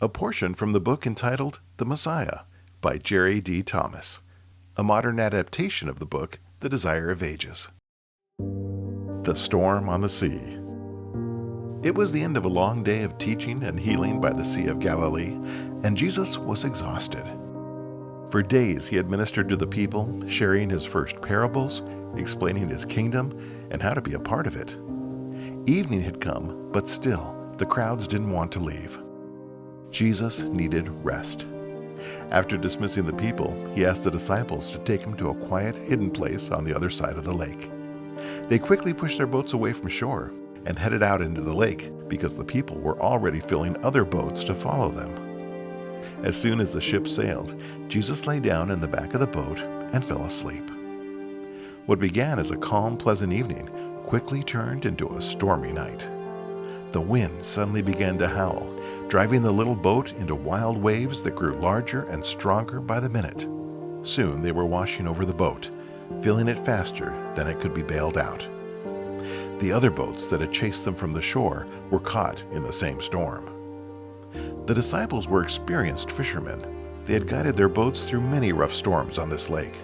a portion from the book entitled The Messiah by Jerry D. Thomas, a modern adaptation of the book The Desire of Ages. The Storm on the Sea. It was the end of a long day of teaching and healing by the Sea of Galilee, and Jesus was exhausted. For days he had ministered to the people, sharing his first parables, explaining his kingdom, and how to be a part of it. Evening had come, but still, the crowds didn't want to leave. Jesus needed rest. After dismissing the people, he asked the disciples to take him to a quiet, hidden place on the other side of the lake. They quickly pushed their boats away from shore and headed out into the lake because the people were already filling other boats to follow them. As soon as the ship sailed, Jesus lay down in the back of the boat and fell asleep. What began as a calm, pleasant evening quickly turned into a stormy night. The wind suddenly began to howl, driving the little boat into wild waves that grew larger and stronger by the minute. Soon they were washing over the boat, filling it faster than it could be bailed out. The other boats that had chased them from the shore were caught in the same storm. The disciples were experienced fishermen. They had guided their boats through many rough storms on this lake.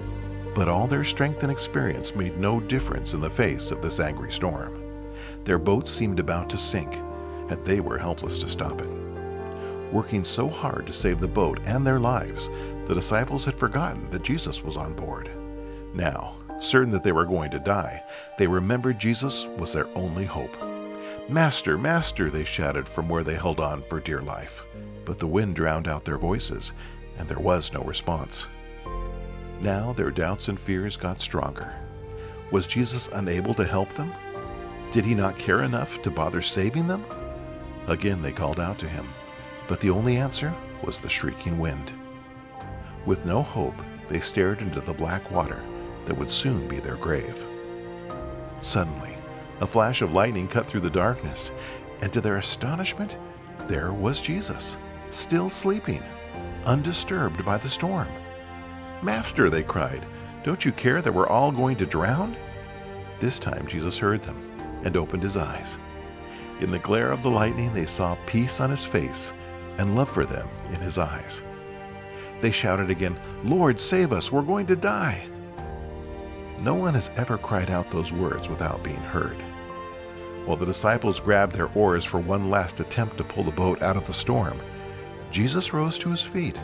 But all their strength and experience made no difference in the face of this angry storm. Their boat seemed about to sink, and they were helpless to stop it. Working so hard to save the boat and their lives, the disciples had forgotten that Jesus was on board. Now, certain that they were going to die, they remembered Jesus was their only hope. "Master, Master," they shouted from where they held on for dear life. But the wind drowned out their voices, and there was no response. Now their doubts and fears got stronger. Was Jesus unable to help them? Did he not care enough to bother saving them? Again they called out to him, but the only answer was the shrieking wind. With no hope, they stared into the black water that would soon be their grave. Suddenly, a flash of lightning cut through the darkness, and to their astonishment, there was Jesus, still sleeping, undisturbed by the storm. "Master," they cried, "don't you care that we're all going to drown?" This time Jesus heard them and opened his eyes. In the glare of the lightning, they saw peace on his face and love for them in his eyes. They shouted again, "Lord, save us, we're going to die." No one has ever cried out those words without being heard. While the disciples grabbed their oars for one last attempt to pull the boat out of the storm, Jesus rose to his feet.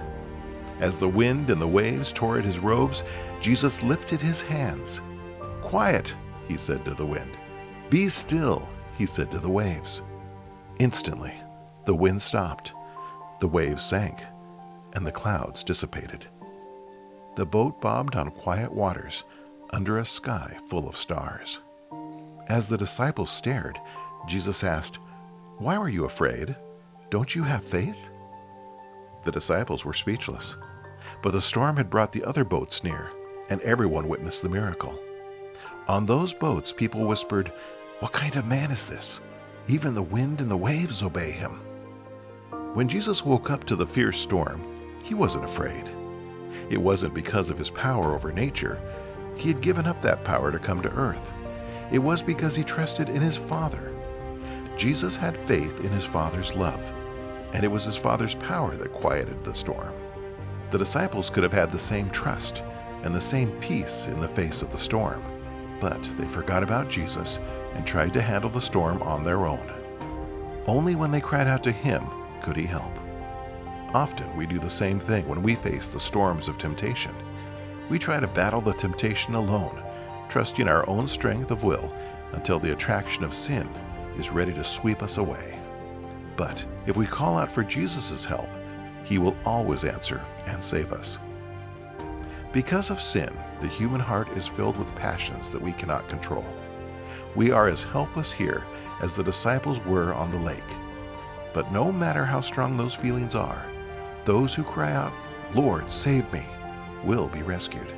As the wind and the waves tore at his robes, Jesus lifted his hands. "Quiet," he said to the wind. "Be still," he said to the waves. Instantly, the wind stopped, the waves sank, and the clouds dissipated. The boat bobbed on quiet waters under a sky full of stars. As the disciples stared, Jesus asked, "Why were you afraid? Don't you have faith?" The disciples were speechless, but the storm had brought the other boats near, and everyone witnessed the miracle. On those boats, people whispered, "What kind of man is this? Even the wind and the waves obey him." When Jesus woke up to the fierce storm, he wasn't afraid. It wasn't because of his power over nature. He had given up that power to come to earth. It was because he trusted in his Father. Jesus had faith in his Father's love, and it was his Father's power that quieted the storm. The disciples could have had the same trust and the same peace in the face of the storm, but they forgot about Jesus and tried to handle the storm on their own. Only when they cried out to him could he help. Often we do the same thing when we face the storms of temptation. We try to battle the temptation alone, trusting our own strength of will until the attraction of sin is ready to sweep us away. But if we call out for Jesus' help, he will always answer and save us. Because of sin, the human heart is filled with passions that we cannot control. We are as helpless here as the disciples were on the lake. But no matter how strong those feelings are, those who cry out, "Lord, save me," will be rescued.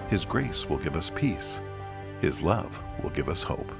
His grace will give us peace. His love will give us hope.